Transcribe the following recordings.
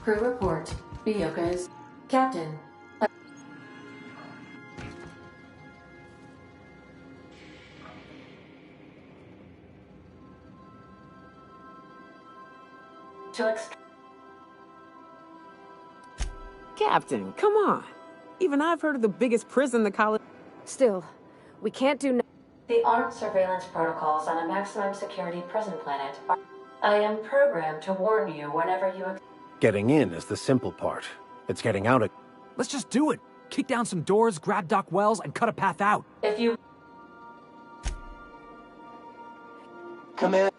Crew report. Biokas. Captain. Captain, come on. Even I've heard of the biggest prison the college... Still, we can't do... The armed surveillance protocols on a maximum security prison planet are... I am programmed to warn you whenever you... Getting in is the simple part. It's getting out... Let's just do it. Kick down some doors, grab Doc Wells, and cut a path out. If you... Command...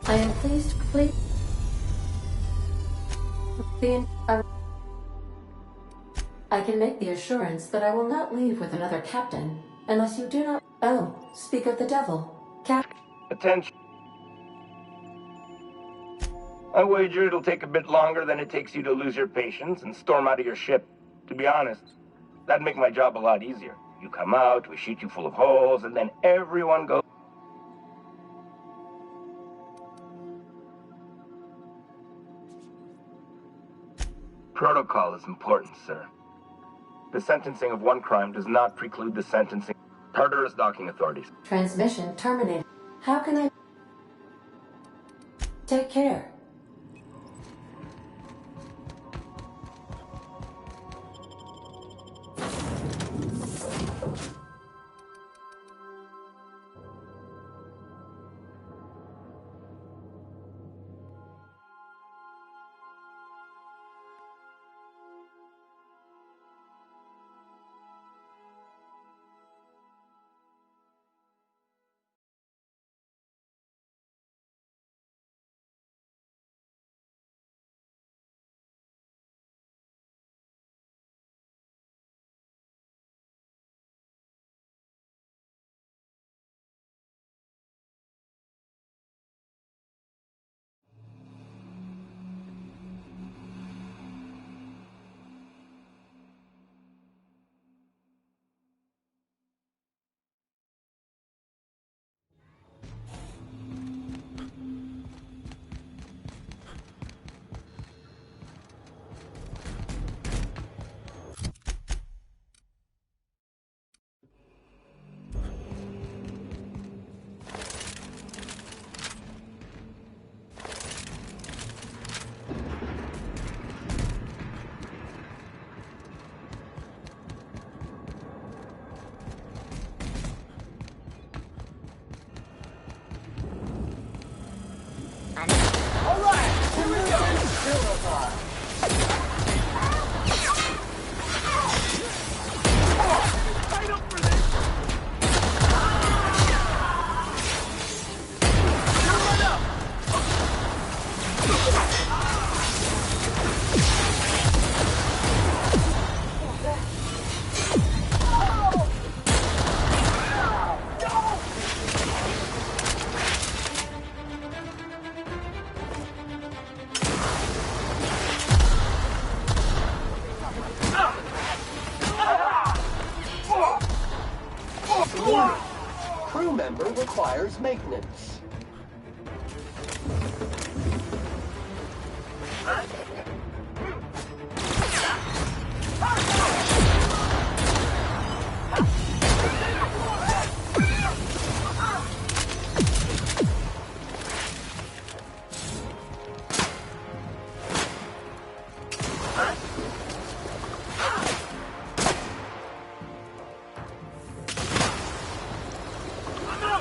I am pleased to complete I can make the assurance that I will not leave with another captain unless you do not... Oh, speak of the devil. Attention. I wager it'll take a bit longer than it takes you to lose your patience and storm out of your ship. To be honest, that'd make my job a lot easier. You come out, we shoot you full of holes, and then everyone goes... Protocol is important, sir. The sentencing of one crime does not preclude the sentencing. Tartarus docking authorities. Transmission terminated. How can I... Take care. Crew member requires maintenance.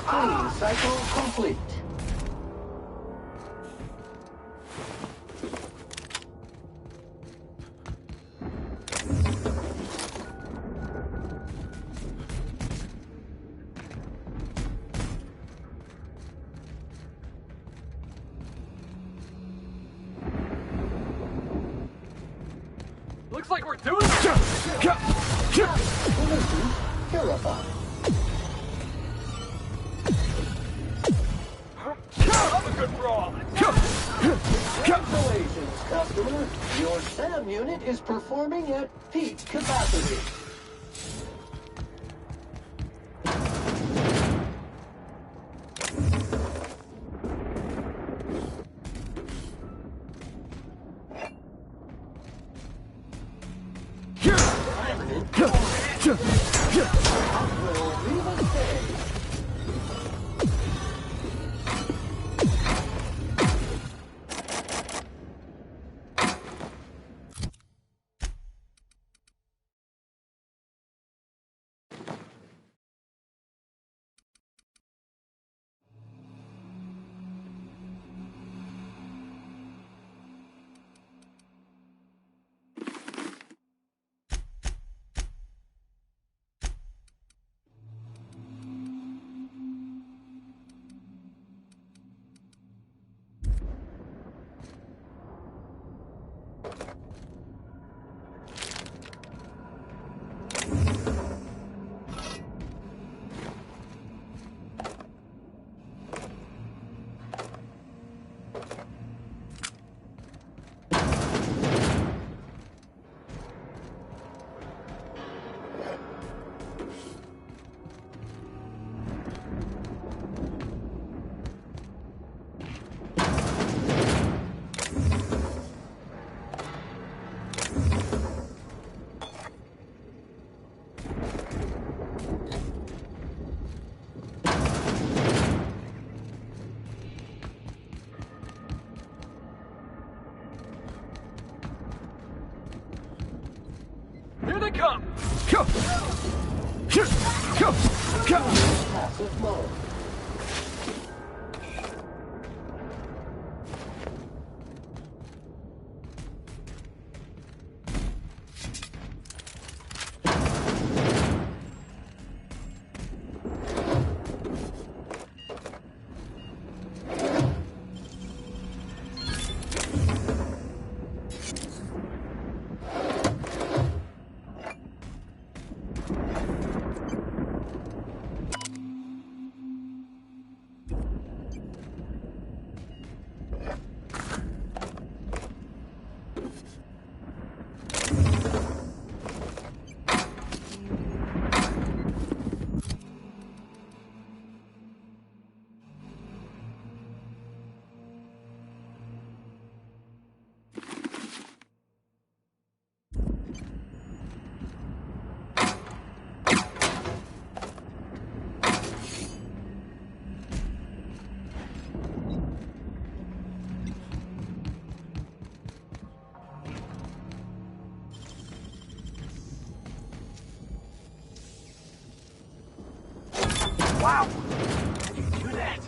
Clean cycle complete. Looks like we're doing it! Purified. I'm a good brawl. Congratulations, customer. Your SAM unit is performing at peak capacity. Here they come. Passive mode. Wow! How did you do that?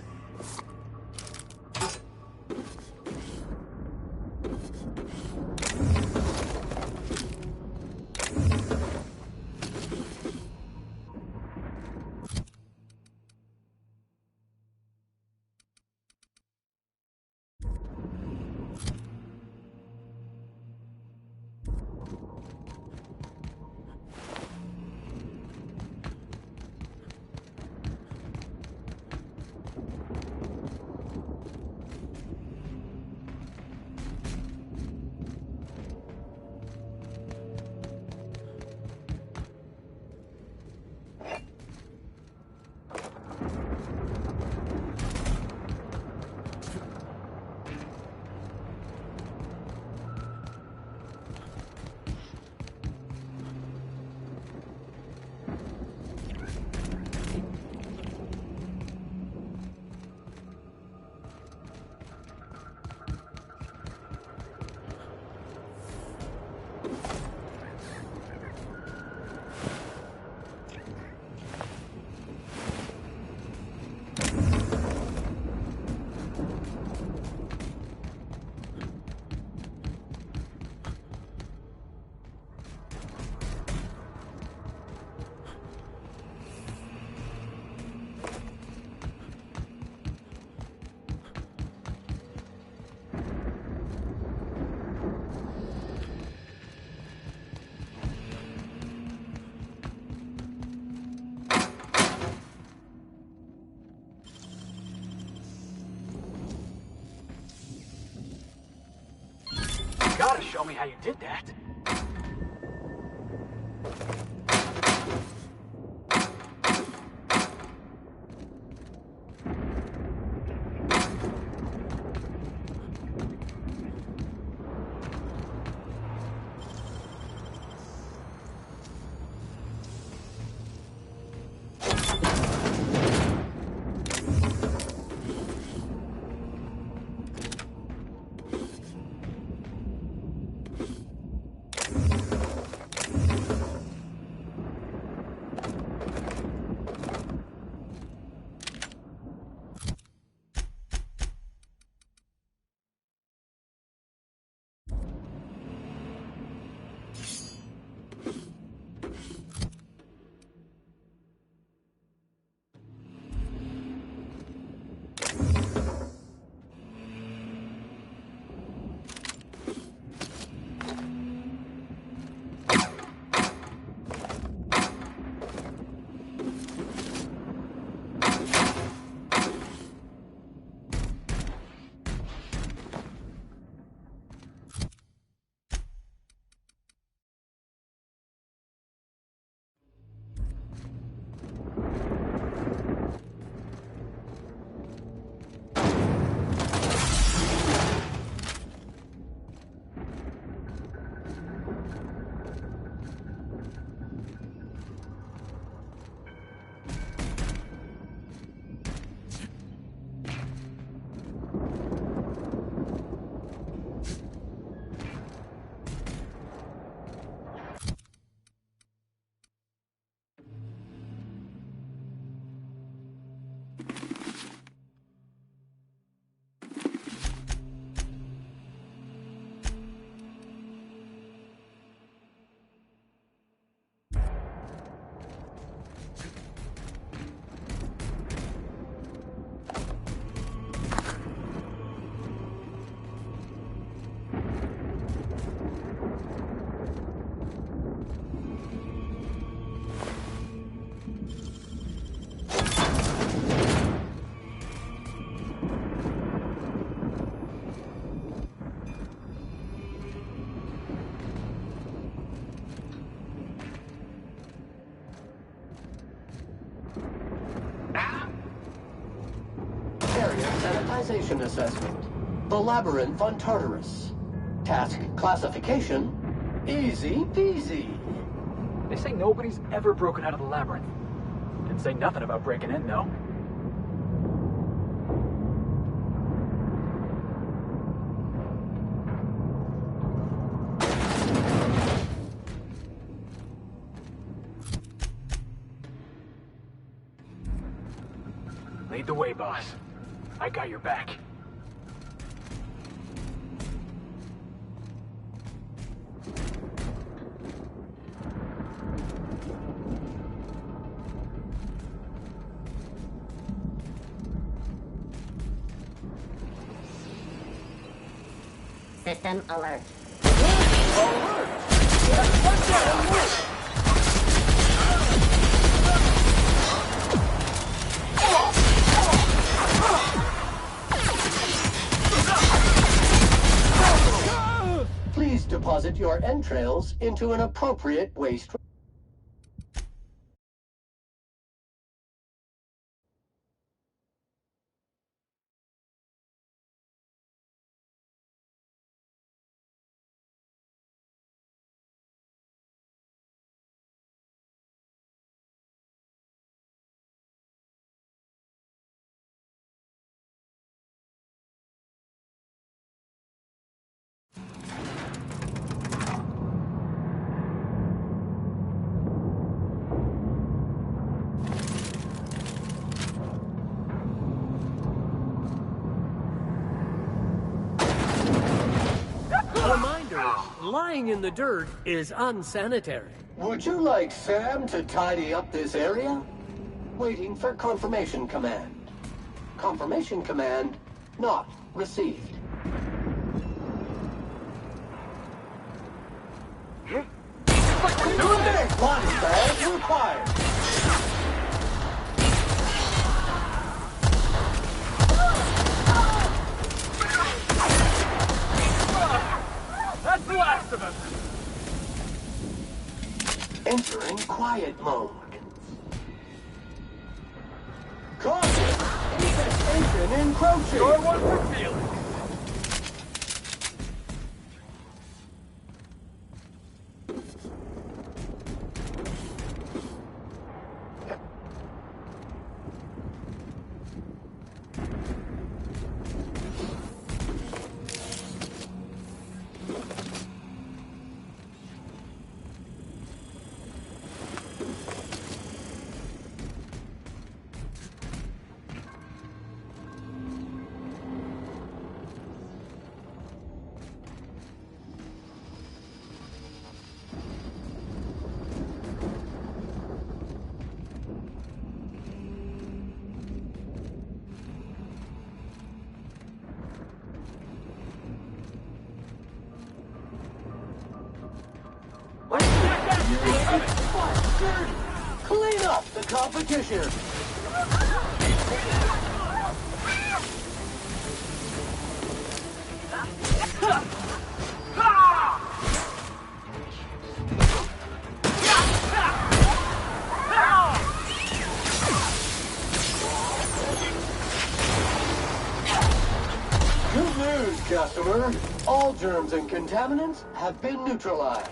gotta show me how you did that. Sanitization assessment. The Labyrinth on Tartarus. Task classification. Easy peasy. They say nobody's ever broken out of the labyrinth. Didn't say nothing about breaking in, though. Lead the way, boss. I got your back. System alert. Please deposit your entrails into an appropriate waste. Lying in the dirt is unsanitary. Would you like Sam to tidy up this area? Waiting for confirmation command. Confirmation command not received. Body bag required. That's quiet mode. Caution! Infestation encroaching! You're one for feeling. Clean up the competition! Good news, customer. All germs and contaminants have been neutralized.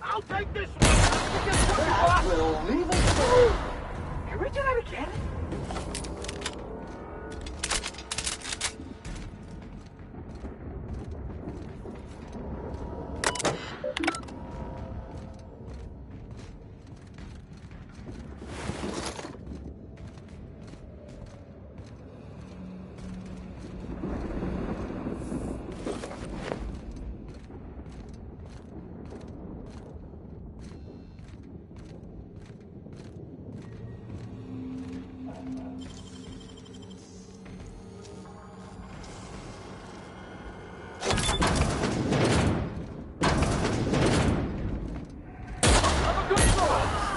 I'll take this one! We'll leave it through. Can we do that again?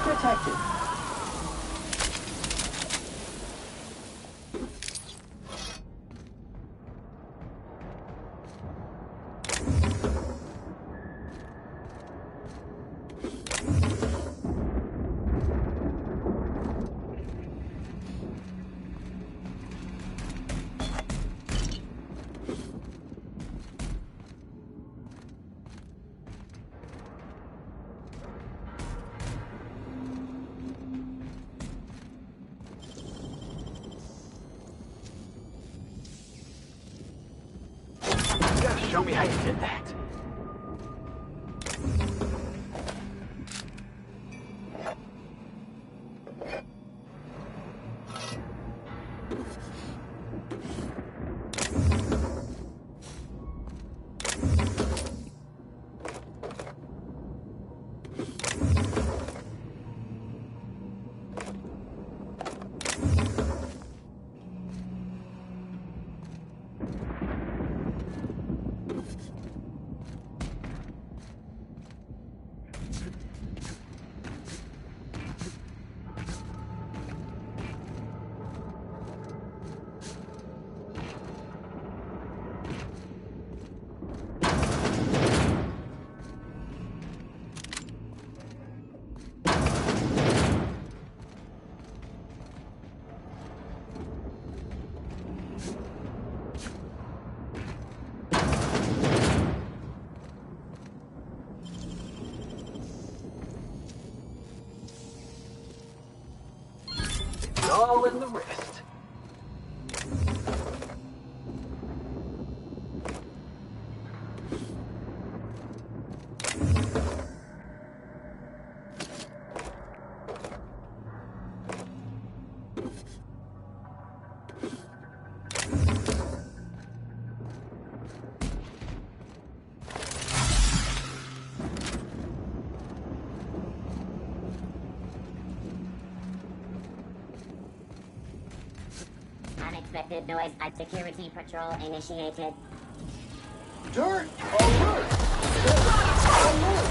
Protected. You gotta show me how you did that. ball in the wrist. Unexpected noise at security patrol initiated. Dirt alert! Alert!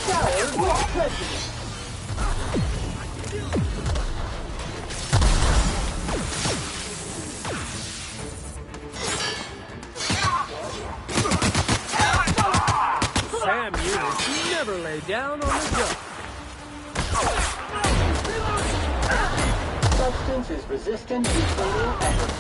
Shower with prejudice. Sam units never lay down on the job. Substance is resistant to total efforts.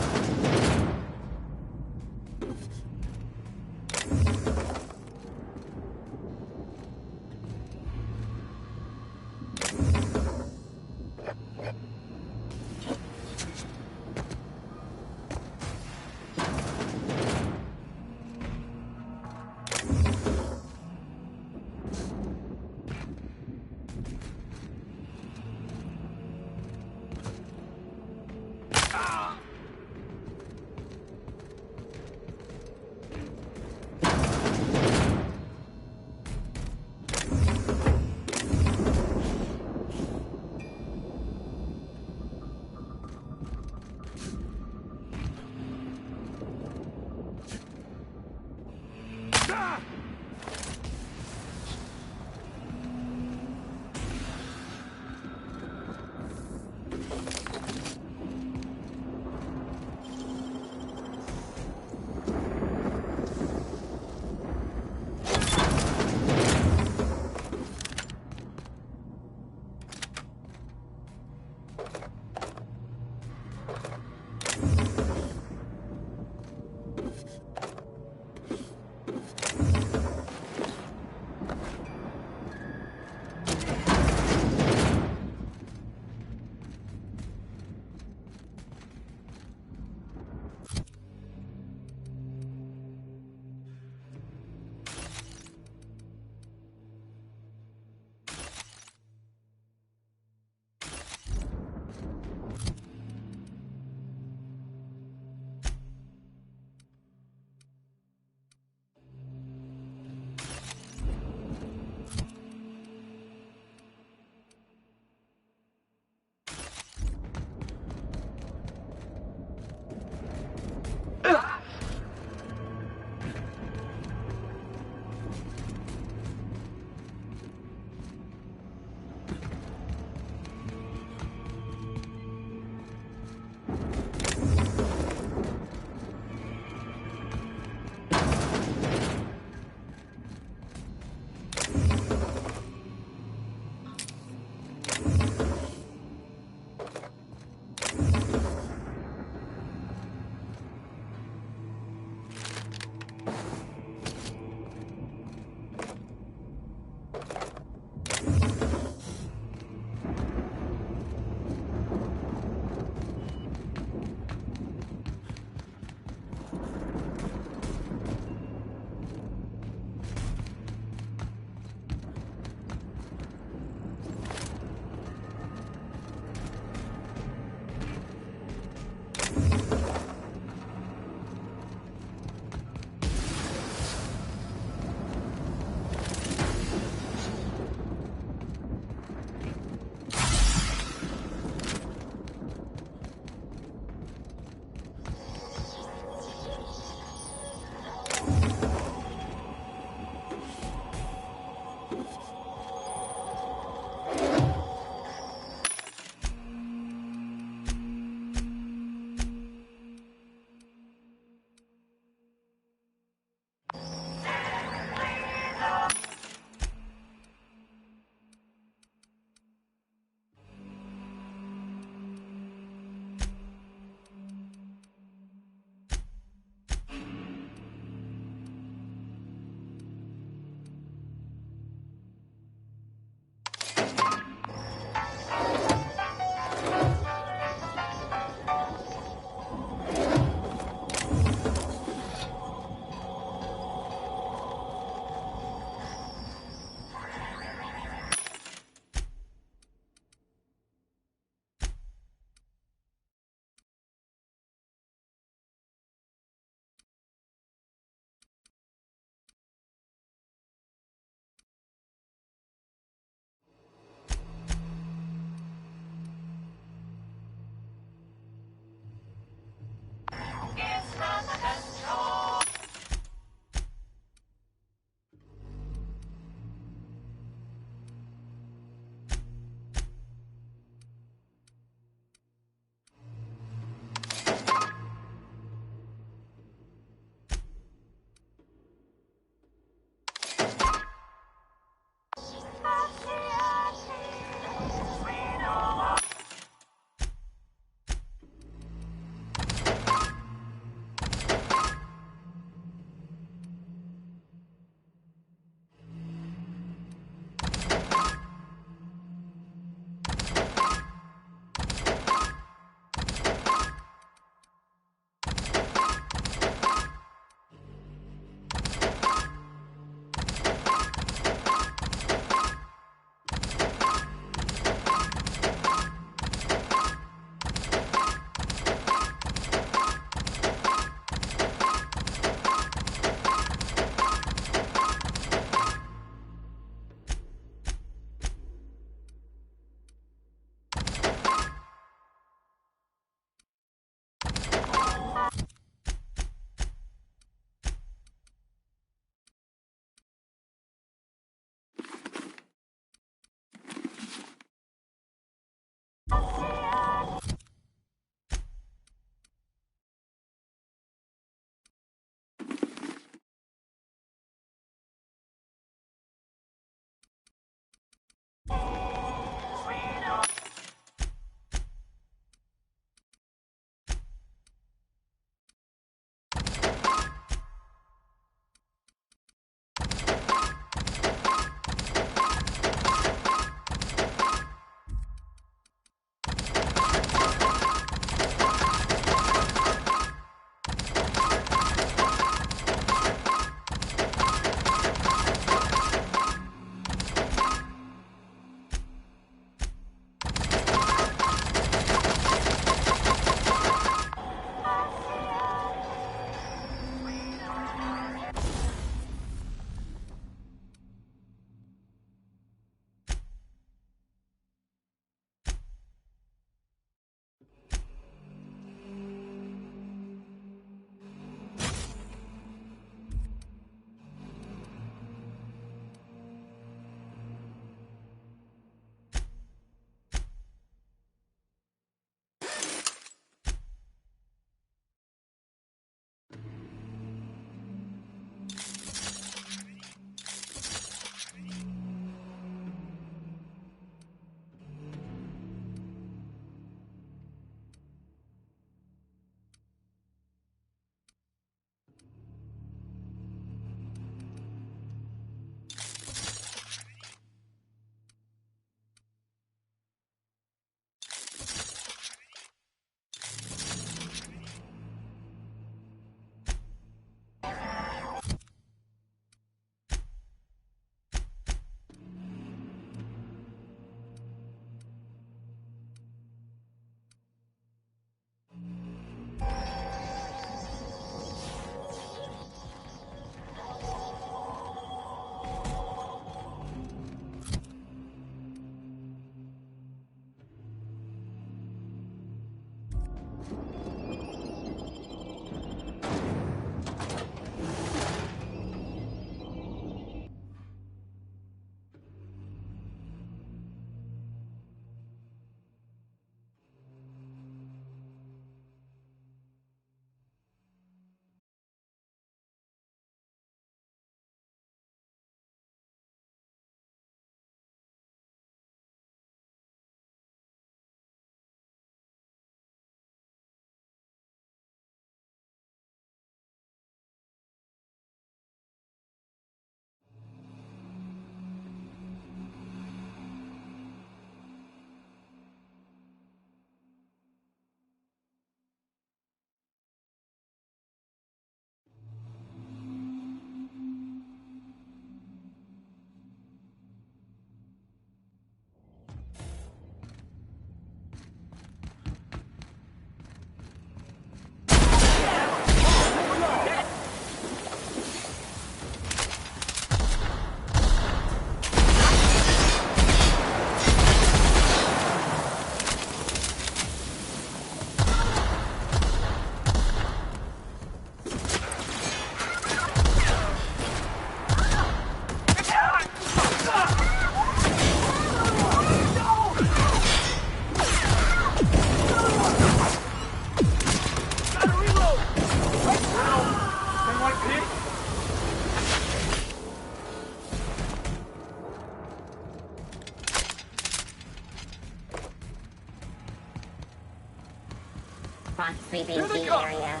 robots sweeping Here they the come. area.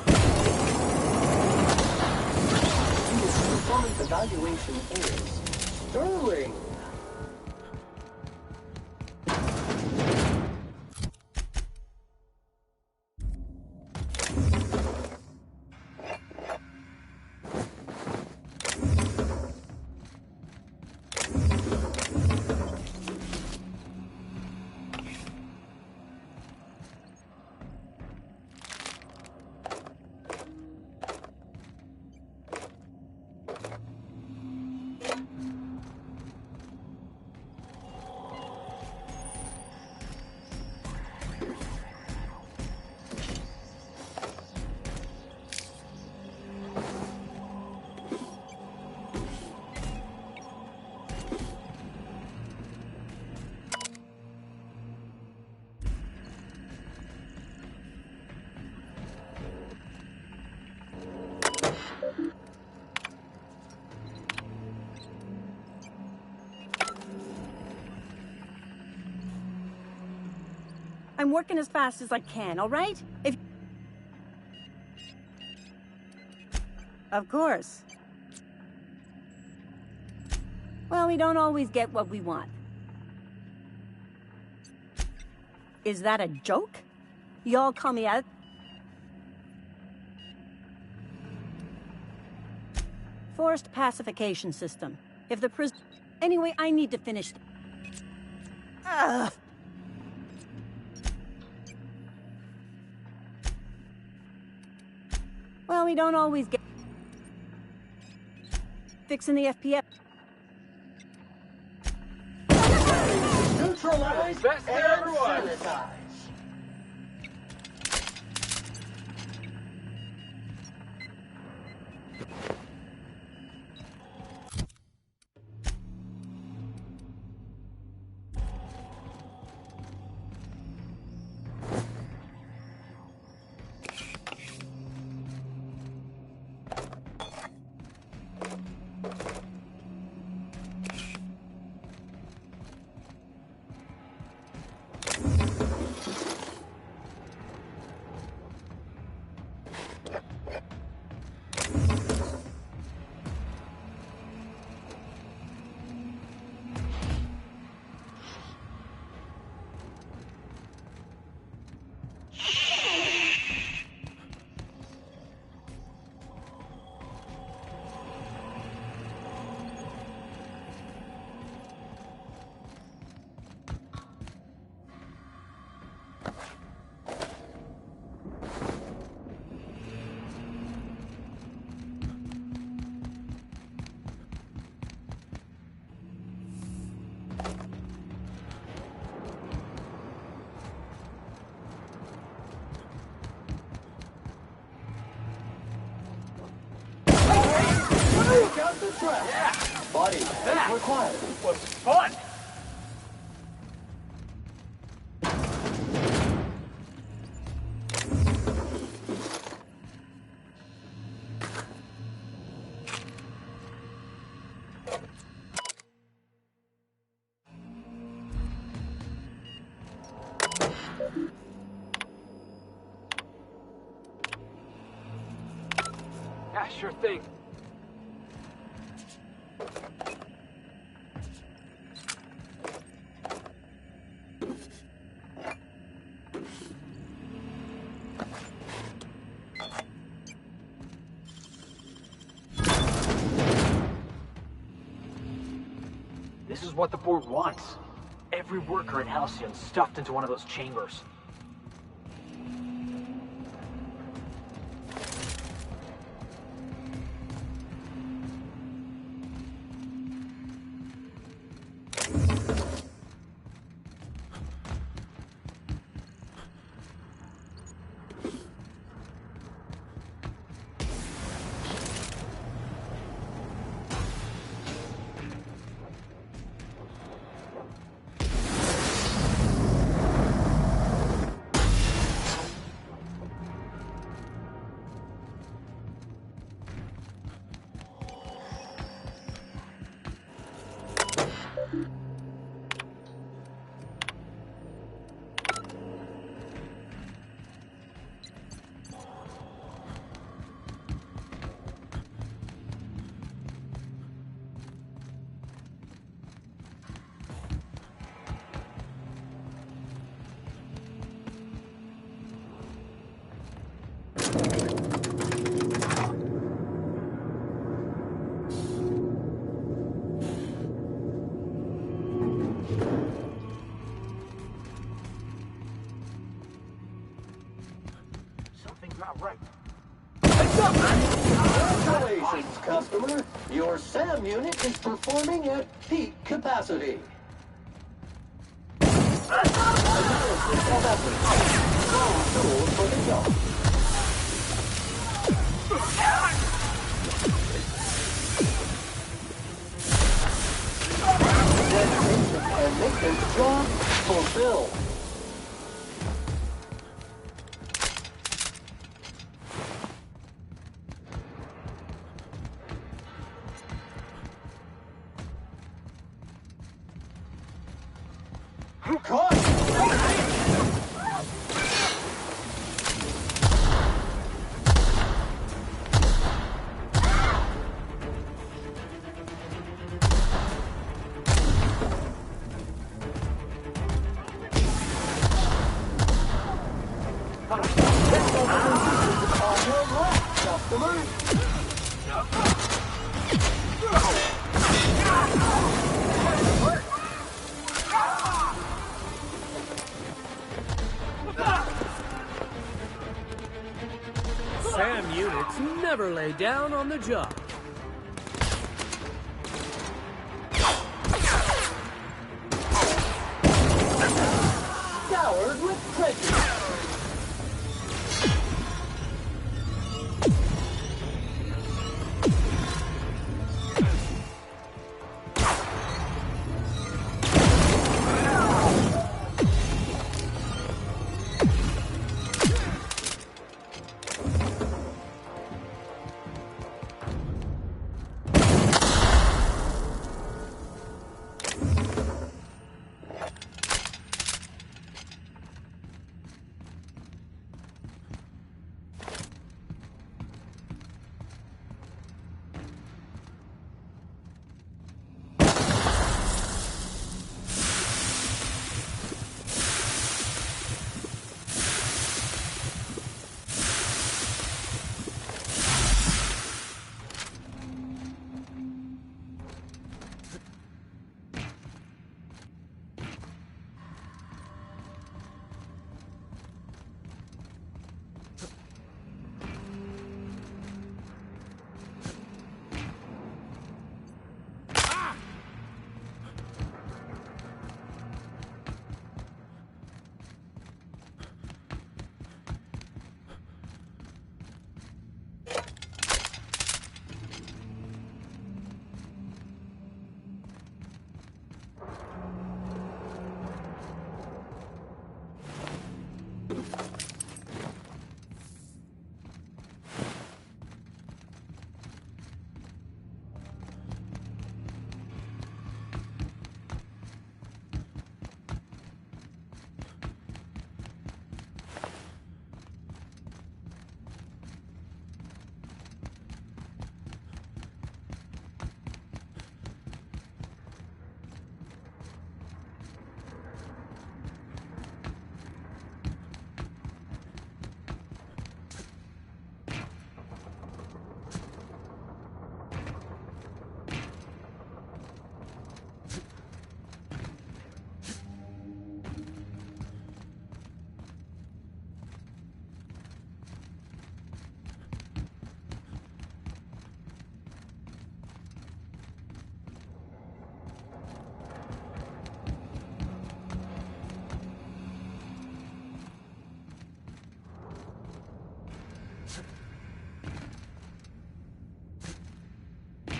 Performance evaluation is sterling. I'm working as fast as I can, all right? Of course. Well, we don't always get what we want. Is that a joke? Y'all call me out? Forced pacification system. If the prison... Anyway, I need to finish... Ugh. Well, we don't always get... Fixing the FPS. Neutralize Best and everyone. sanitize. Take out the trap. Yeah. Body That required. was fun. Yeah, sure thing. This is what the board wants. Every worker in Halcyon stuffed into one of those chambers. customer. Your SAM unit is performing at peak capacity. Analysis of efforts. All tools for the job. Dedication and maintenance job fulfilled. SAM units never lay down on the job. Scoured with prejudice.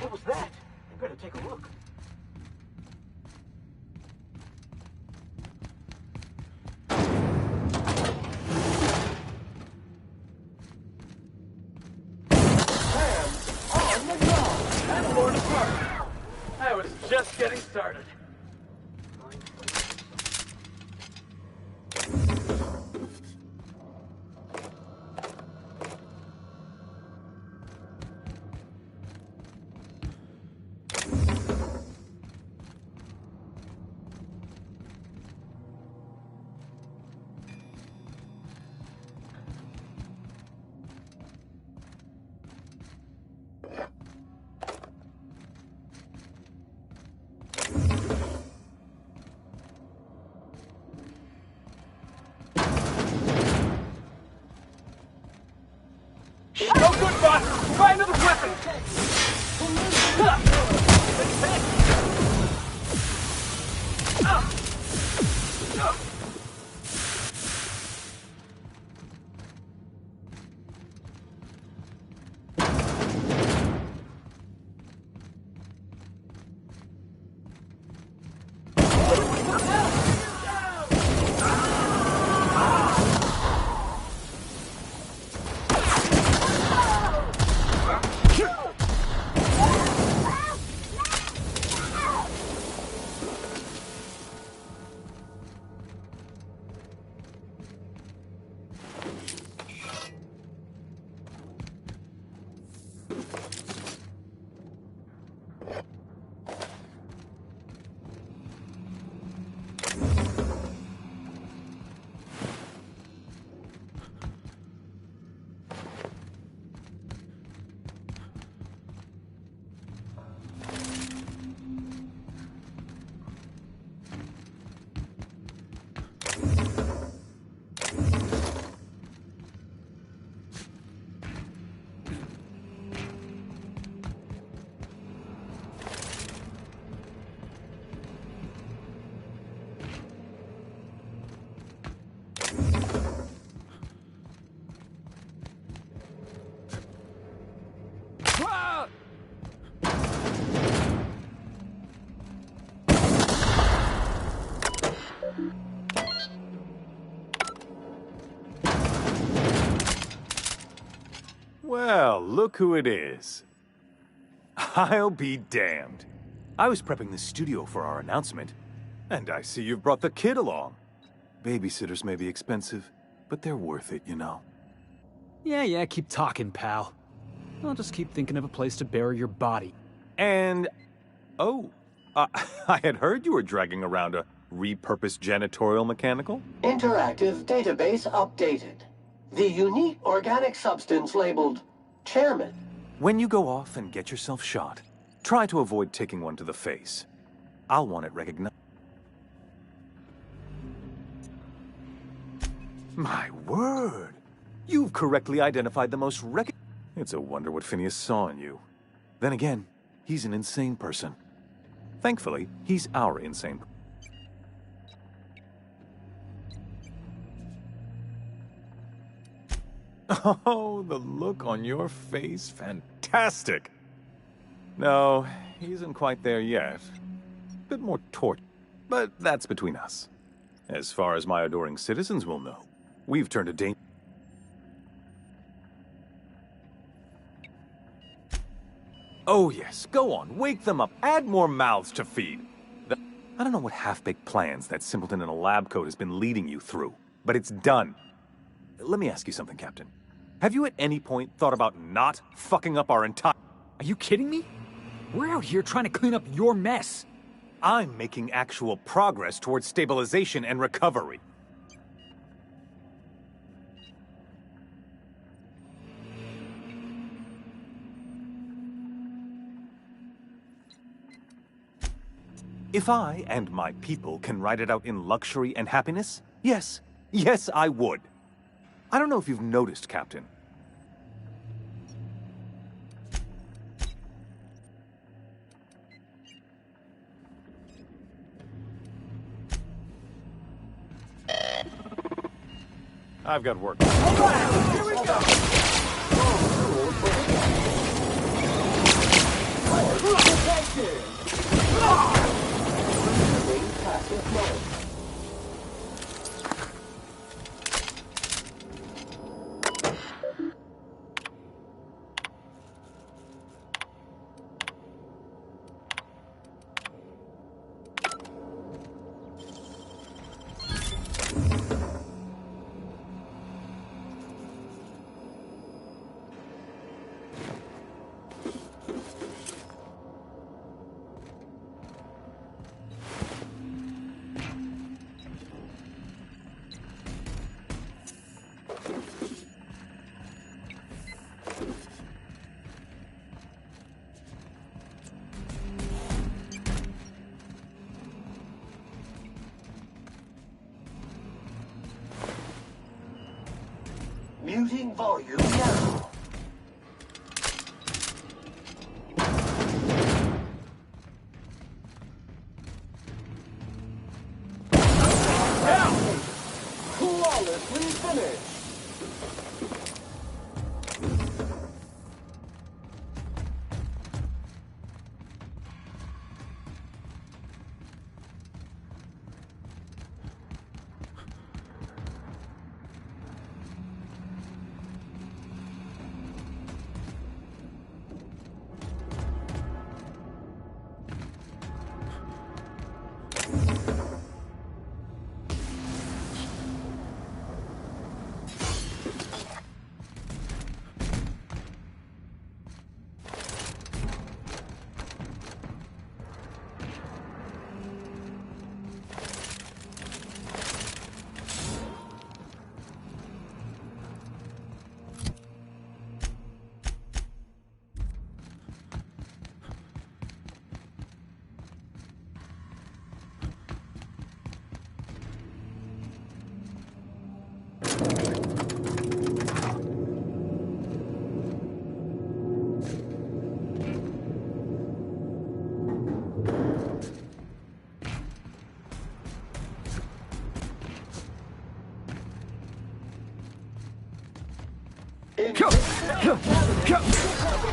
What was that? You better take a look. On the job. And more to come. I was just getting started. Well, look who it is. I'll be damned. I was prepping the studio for our announcement, and I see you've brought the kid along. Babysitters may be expensive, but they're worth it, you know. Yeah, keep talking, pal. I'll just keep thinking of a place to bury your body. And... oh, I had heard you were dragging around a repurposed janitorial mechanical? Interactive database updated. The unique organic substance labeled Chairman. When you go off and get yourself shot, try to avoid taking one to the face. I'll want it recognized. My word! You've correctly identified the most It's a wonder what Phineas saw in you. Then again, he's an insane person. Thankfully, he's our insane person. Oh, the look on your face. Fantastic! No, he isn't quite there yet. Bit more torture. But that's between us. As far as my adoring citizens will know, we've turned a danger. Oh yes, go on, wake them up, add more mouths to feed. I don't know what half-baked plans that simpleton in a lab coat has been leading you through, but it's done. Let me ask you something, Captain. Have you at any point thought about not fucking up our entire... Are you kidding me? We're out here trying to clean up your mess. I'm making actual progress towards stabilization and recovery. If I and my people can ride it out in luxury and happiness, yes, I would. I don't know if you've noticed, Captain. I've got work. All right, here we go! Muting volume now. Flawlessly finished.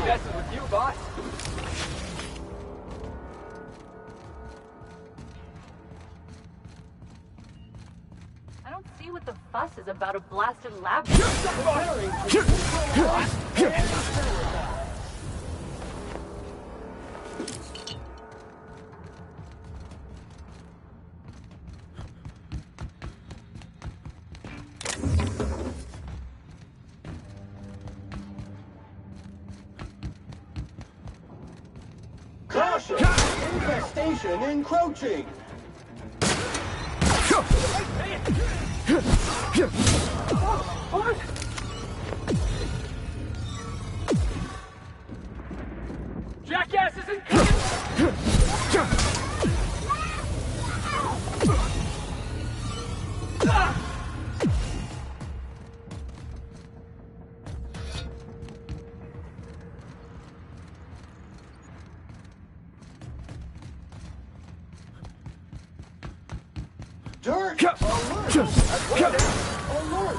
Messing with you, boss. I don't see what the fuss is about a blasted lab. Caution! Infestation encroaching! What? Jackass isn't coming! Dirt! Alert! Alert!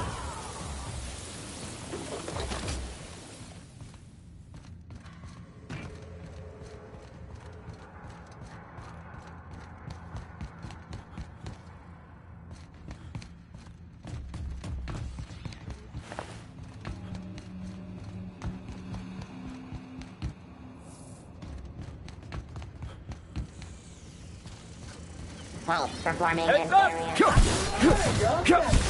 Pulse performing this area. Got it!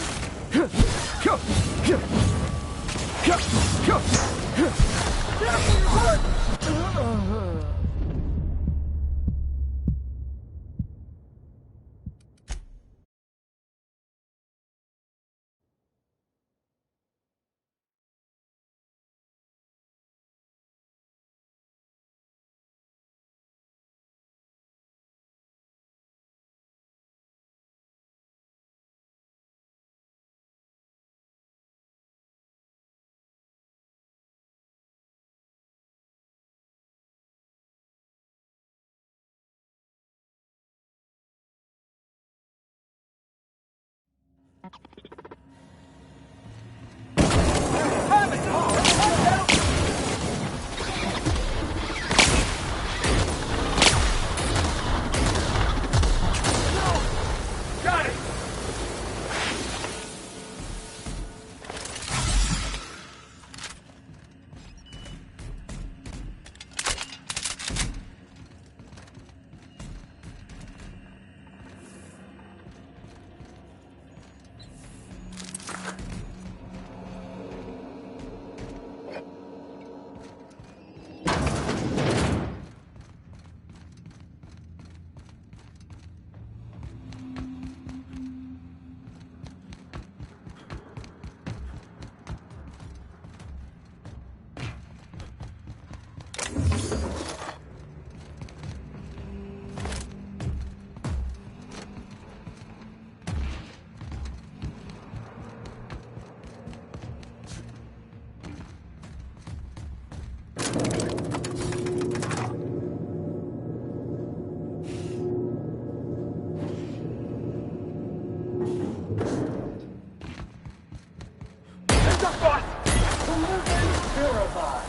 Verified.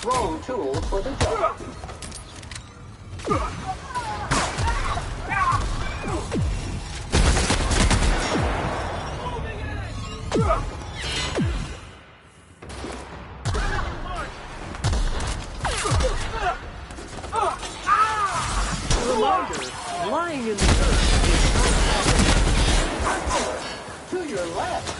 Wrong tool for the job. Reminder, lying in the dirt is To your left.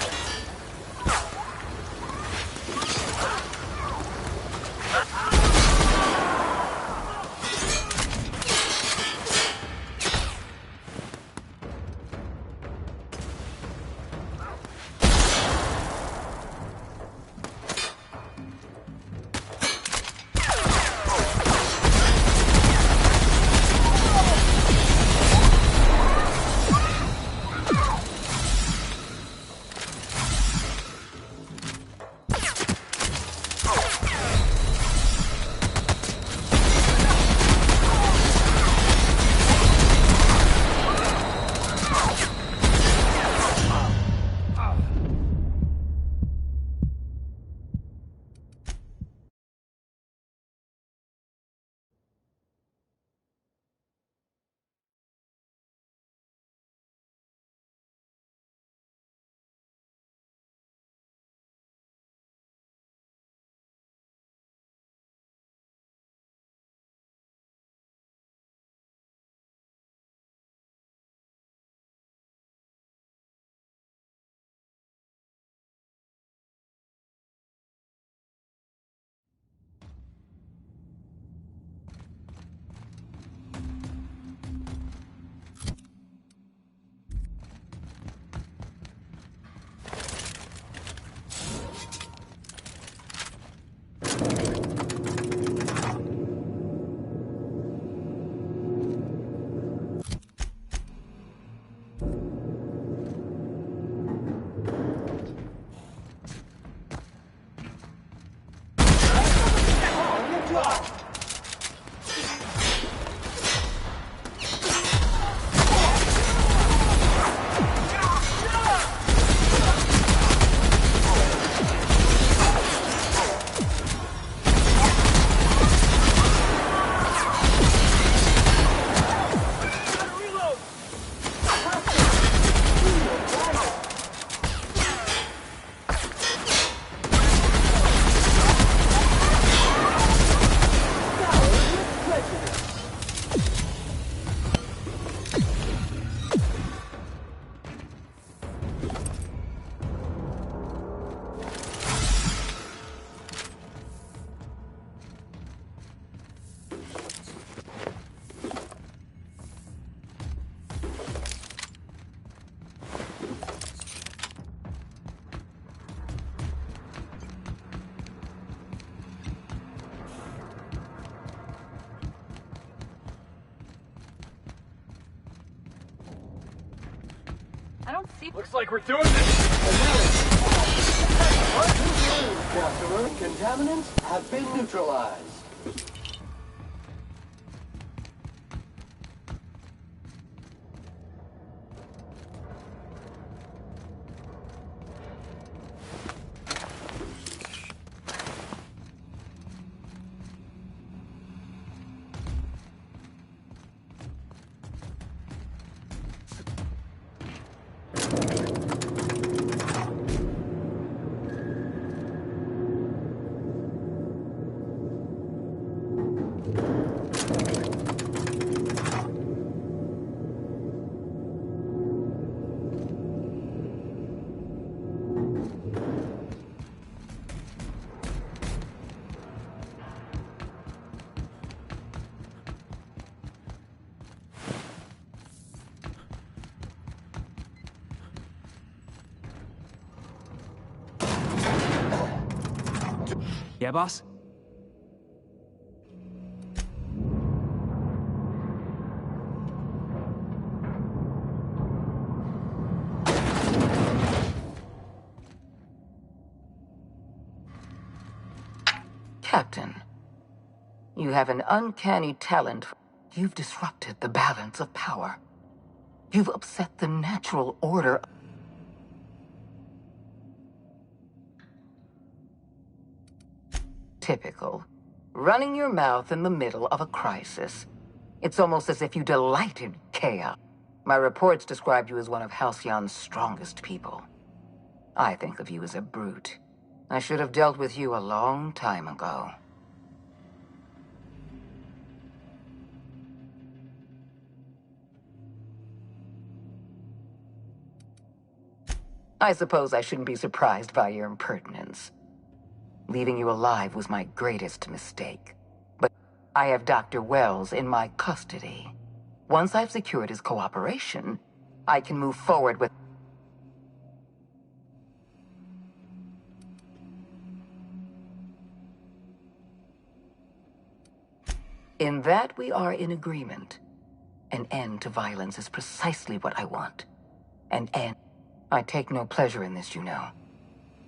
I don't see. Looks like we're doing this. Customer, contaminants have been neutralized. Yeah, boss? Captain, you have an uncanny talent. You've disrupted the balance of power. You've upset the natural order. Typical. Running your mouth in the middle of a crisis. It's almost as if you delighted chaos. My reports describe you as one of Halcyon's strongest people. I think of you as a brute. I should have dealt with you a long time ago. I suppose I shouldn't be surprised by your impertinence. Leaving you alive was my greatest mistake. But I have Dr. Wells in my custody. Once I've secured his cooperation, I can move forward with... In that we are in agreement. An end to violence is precisely what I want. An end. I take no pleasure in this, you know.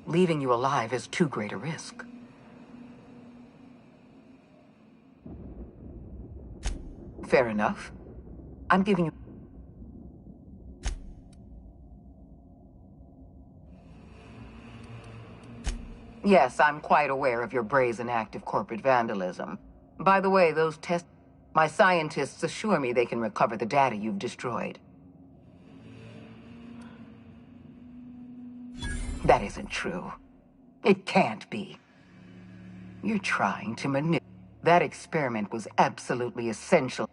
Leaving you alive is too great a risk. Fair enough. I'm giving you... Yes, I'm quite aware of your brazen act of corporate vandalism. By the way, those tests... My scientists assure me they can recover the data you've destroyed. That isn't true. It can't be. You're trying to manipulate. That experiment was absolutely essential.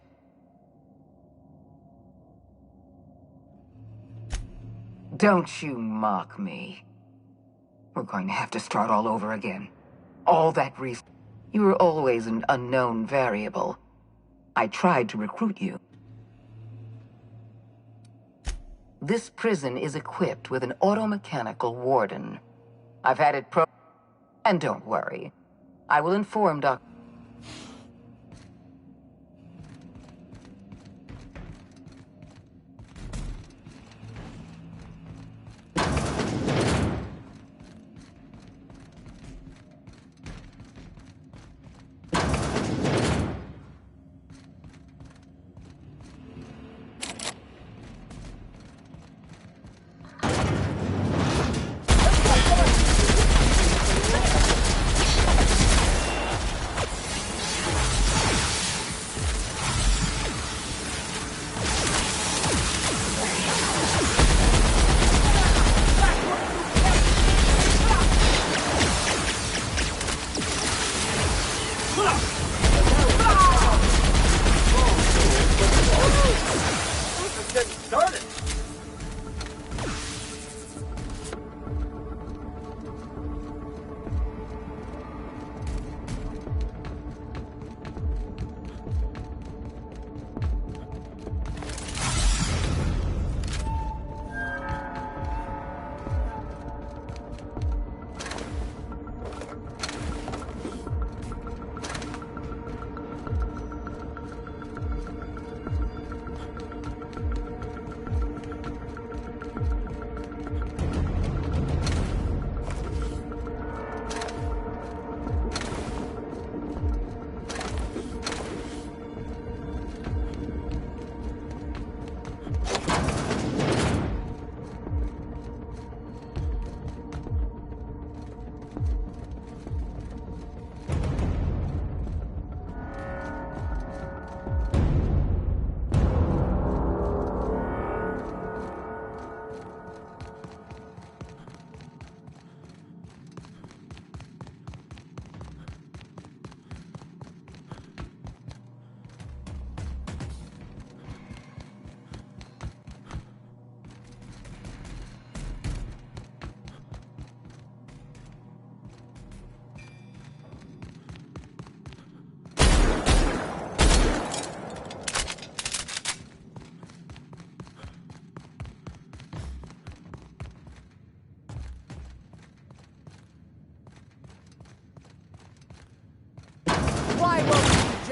Don't you mock me. We're going to have to start all over again. All that reason. You were always an unknown variable. I tried to recruit you. This prison is equipped with an automechanical warden. I've had it And don't worry. I will inform Dr.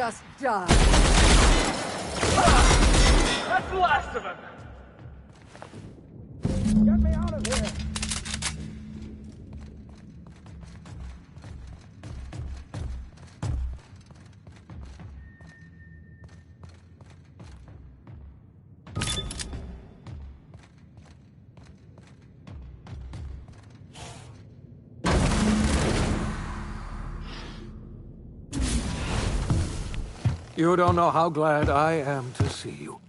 just die. That's the last of him! Get me out of here! You don't know how glad I am to see you.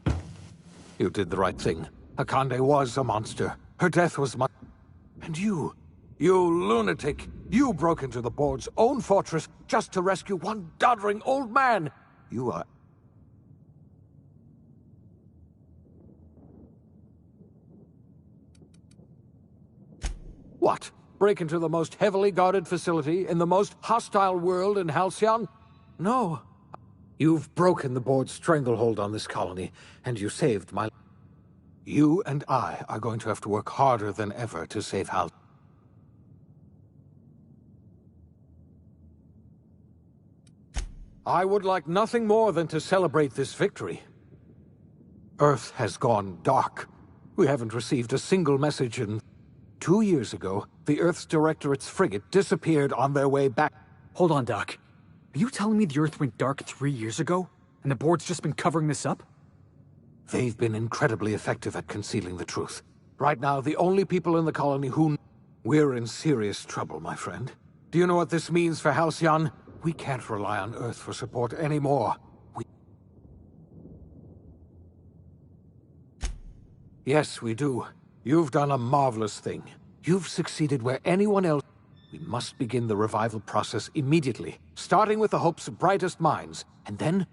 You did the right thing. Akande was a monster. Her death was my... And you lunatic, you broke into the board's own fortress just to rescue one doddering old man. You are... What? Break into the most heavily guarded facility in the most hostile world in Halcyon? No. You've broken the board's stranglehold on this colony, and you saved my... You and I are going to have to work harder than ever to save Hal. I would like nothing more than to celebrate this victory. Earth has gone dark. We haven't received a single message in... 2 years ago, the Earth's Directorate's frigate disappeared on their way back. Hold on, Doc. Are you telling me the Earth went dark 3 years ago? And the board's just been covering this up? They've been incredibly effective at concealing the truth. Right now, the only people in the colony who... We're in serious trouble, my friend. Do you know what this means for Halcyon? We can't rely on Earth for support anymore. Yes, we do. You've done a marvelous thing. You've succeeded where anyone else... We must begin the revival process immediately, starting with the Hope's brightest minds. And then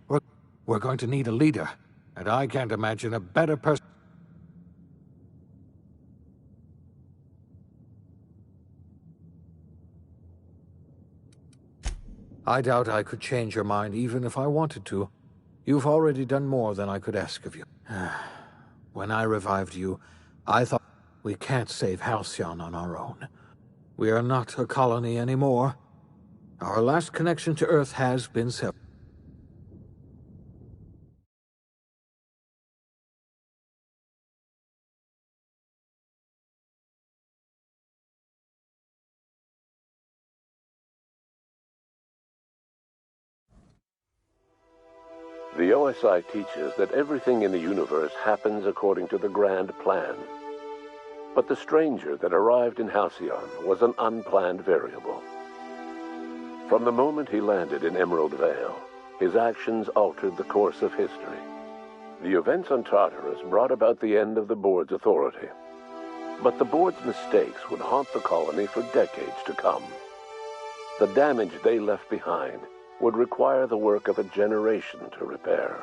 we're going to need a leader. And I can't imagine a better person... I doubt I could change your mind even if I wanted to. You've already done more than I could ask of you. When I revived you, I thought we can't save Halcyon on our own. We are not a colony anymore. Our last connection to Earth has been severed. The OSI teaches that everything in the universe happens according to the grand plan. But the stranger that arrived in Halcyon was an unplanned variable. From the moment he landed in Emerald Vale, his actions altered the course of history. The events on Tartarus brought about the end of the board's authority. But the board's mistakes would haunt the colony for decades to come. The damage they left behind would require the work of a generation to repair.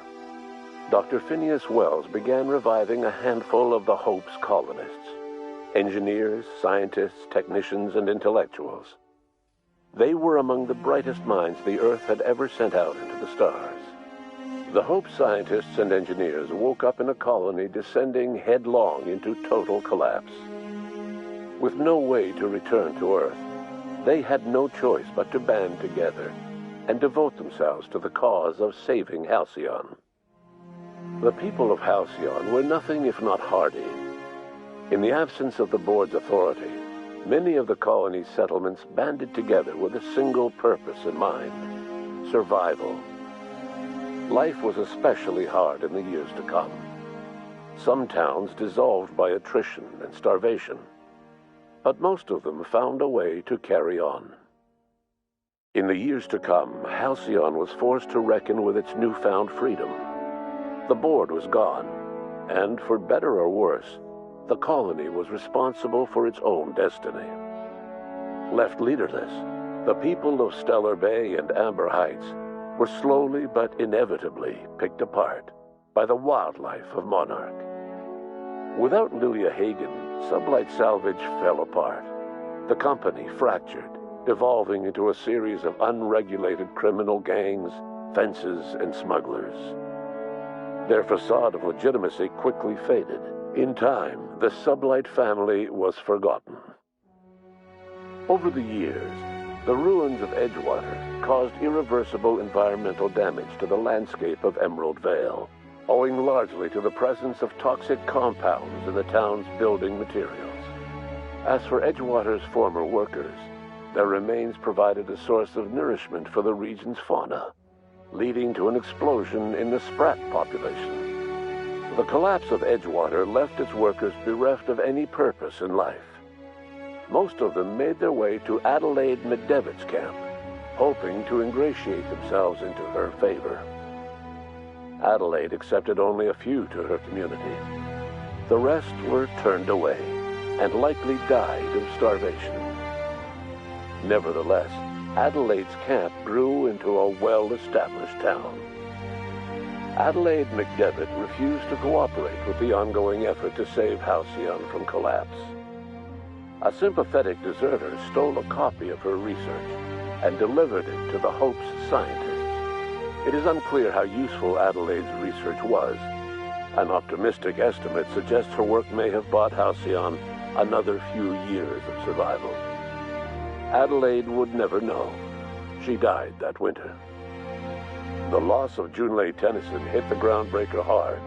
Dr. Phineas Wells began reviving a handful of the Hope's colonists. Engineers, scientists, technicians, and intellectuals. They were among the brightest minds the Earth had ever sent out into the stars. The Hope scientists and engineers woke up in a colony descending headlong into total collapse. With no way to return to Earth, they had no choice but to band together and devote themselves to the cause of saving Halcyon. The people of Halcyon were nothing if not hardy. In the absence of the board's authority, many of the colony's settlements banded together with a single purpose in mind: survival. Life was especially hard in the years to come. Some towns dissolved by attrition and starvation, but most of them found a way to carry on. In the years to come, Halcyon was forced to reckon with its newfound freedom. The board was gone, and for better or worse, the colony was responsible for its own destiny. Left leaderless, the people of Stellar Bay and Amber Heights were slowly but inevitably picked apart by the wildlife of Monarch. Without Lilia Hagen, Sublight Salvage fell apart. The company fractured, devolving into a series of unregulated criminal gangs, fences, and smugglers. Their facade of legitimacy quickly faded. In time, the Sublight family was forgotten. Over the years, The ruins of Edgewater caused irreversible environmental damage to the landscape of Emerald Vale, owing largely to the presence of toxic compounds in the town's building materials. As for Edgewater's former workers, their remains provided a source of nourishment for the region's fauna, leading to an explosion in the sprat population. The collapse of Edgewater left its workers bereft of any purpose in life. Most of them made their way to Adelaide McDevitt's camp, hoping to ingratiate themselves into her favor. Adelaide accepted only a few to her community. The rest were turned away and likely died of starvation. Nevertheless, Adelaide's camp grew into a well-established town. Adelaide McDevitt refused to cooperate with the ongoing effort to save Halcyon from collapse. A sympathetic deserter stole a copy of her research and delivered it to the Hope's scientists. It is unclear how useful Adelaide's research was. An optimistic estimate suggests her work may have bought Halcyon another few years of survival. Adelaide would never know. She died that winter. The loss of Junlei Tennyson hit the Groundbreaker hard,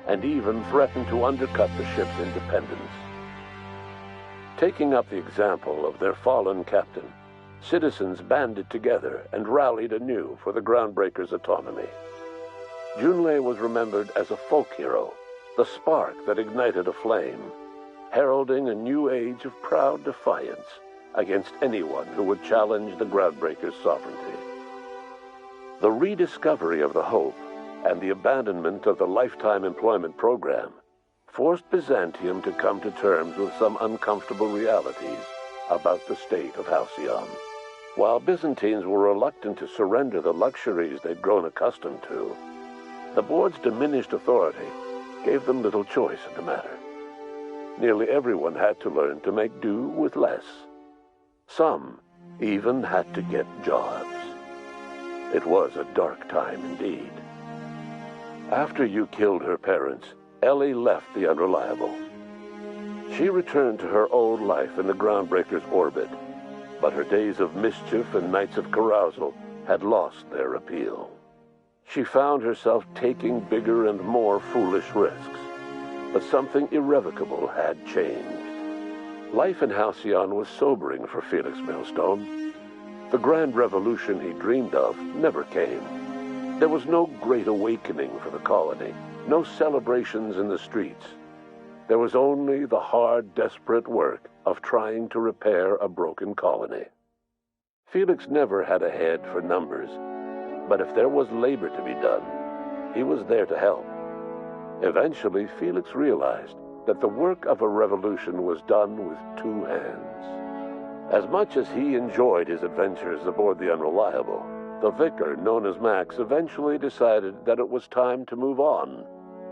and even threatened to undercut the ship's independence. Taking up the example of their fallen captain, citizens banded together and rallied anew for the Groundbreaker's autonomy. Junlei was remembered as a folk hero, the spark that ignited a flame, heralding a new age of proud defiance against anyone who would challenge the Groundbreaker's sovereignty. The rediscovery of the Hope and the abandonment of the lifetime employment program forced Byzantium to come to terms with some uncomfortable realities about the state of Halcyon. While Byzantines were reluctant to surrender the luxuries they'd grown accustomed to, the board's diminished authority gave them little choice in the matter. Nearly everyone had to learn to make do with less. Some even had to get jobs. It was a dark time indeed. After you killed her parents, Ellie left the Unreliable. She returned to her old life in the Groundbreaker's orbit, but her days of mischief and nights of carousal had lost their appeal. She found herself taking bigger and more foolish risks, but something irrevocable had changed. Life in Halcyon was sobering for Felix Millstone. The grand revolution he dreamed of never came. There was no great awakening for the colony, no celebrations in the streets. There was only the hard, desperate work of trying to repair a broken colony. Felix never had a head for numbers, but if there was labor to be done, he was there to help. Eventually, Felix realized that the work of a revolution was done with two hands. As much as he enjoyed his adventures aboard the Unreliable, the vicar, known as Max, eventually decided that it was time to move on,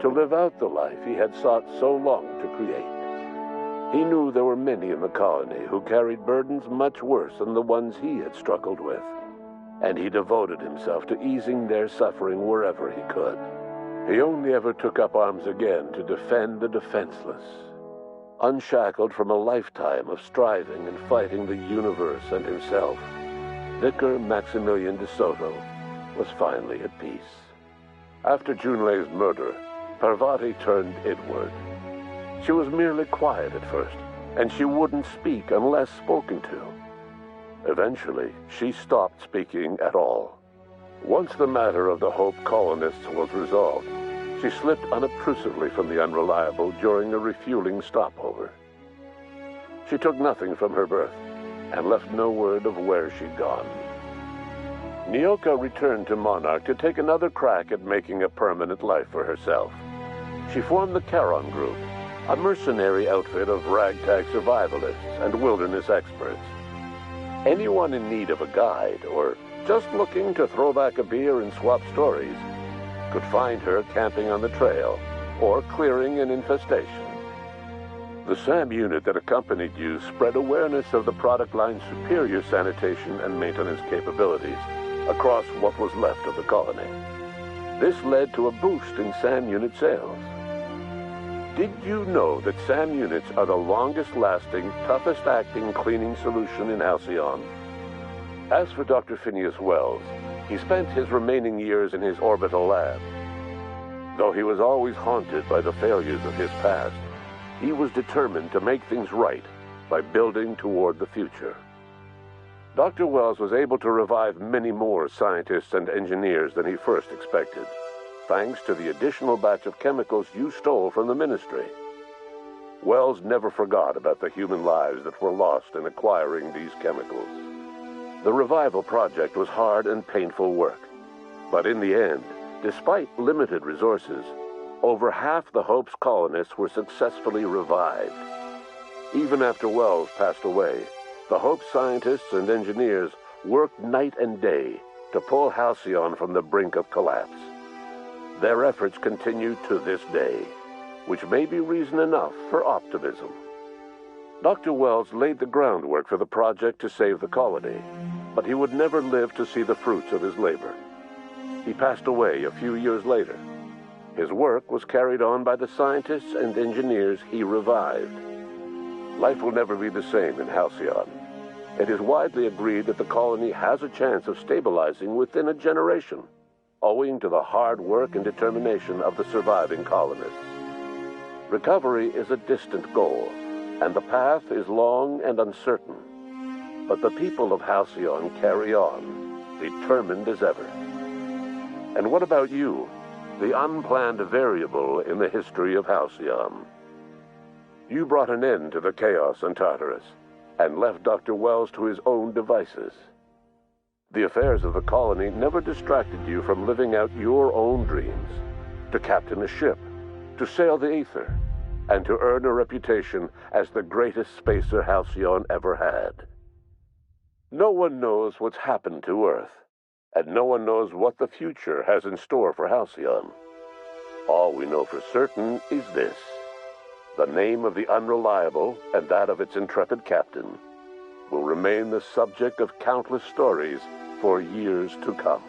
to live out the life he had sought so long to create. He knew there were many in the colony who carried burdens much worse than the ones he had struggled with, and he devoted himself to easing their suffering wherever he could. He only ever took up arms again to defend the defenseless. Unshackled from a lifetime of striving and fighting the universe and himself, Vicar Maximilian de Soto was finally at peace. After Junlei's murder, Parvati turned inward. She was merely quiet at first, and she wouldn't speak unless spoken to. Eventually, she stopped speaking at all. Once the matter of the Hope colonists was resolved, she slipped unobtrusively from the Unreliable during a refueling stopover. She took nothing from her berth and left no word of where she'd gone. Nyoka returned to Monarch to take another crack at making a permanent life for herself. She formed the Charon Group, a mercenary outfit of ragtag survivalists and wilderness experts. Anyone in need of a guide or just looking to throw back a beer and swap stories could find her camping on the trail or clearing an infestation. The SAM unit that accompanied you spread awareness of the product line's superior sanitation and maintenance capabilities across what was left of the colony. This led to a boost in SAM unit sales. Did you know that SAM units are the longest-lasting, toughest-acting cleaning solution in Halcyon? As for Dr. Phineas Wells, he spent his remaining years in his orbital lab. Though he was always haunted by the failures of his past, he was determined to make things right by building toward the future. Dr. Wells was able to revive many more scientists and engineers than he first expected, thanks to the additional batch of chemicals you stole from the Ministry. Wells never forgot about the human lives that were lost in acquiring these chemicals. The revival project was hard and painful work, but in the end, despite limited resources, over half the Hope's colonists were successfully revived. Even after Wells passed away, the Hope scientists and engineers worked night and day to pull Halcyon from the brink of collapse. Their efforts continue to this day, which may be reason enough for optimism. Dr. Wells laid the groundwork for the project to save the colony, but he would never live to see the fruits of his labor. He passed away a few years later. His work was carried on by the scientists and engineers he revived. Life will never be the same in Halcyon. It is widely agreed that the colony has a chance of stabilizing within a generation, owing to the hard work and determination of the surviving colonists. Recovery is a distant goal, and the path is long and uncertain. But the people of Halcyon carry on, determined as ever. And what about you, the unplanned variable in the history of Halcyon? You brought an end to the chaos on Tartarus, and left Dr. Wells to his own devices. The affairs of the colony never distracted you from living out your own dreams, to captain a ship, to sail the ether, and to earn a reputation as the greatest spacer Halcyon ever had. No one knows what's happened to Earth, and no one knows what the future has in store for Halcyon. All we know for certain is this: the name of the Unreliable and that of its intrepid captain will remain the subject of countless stories for years to come.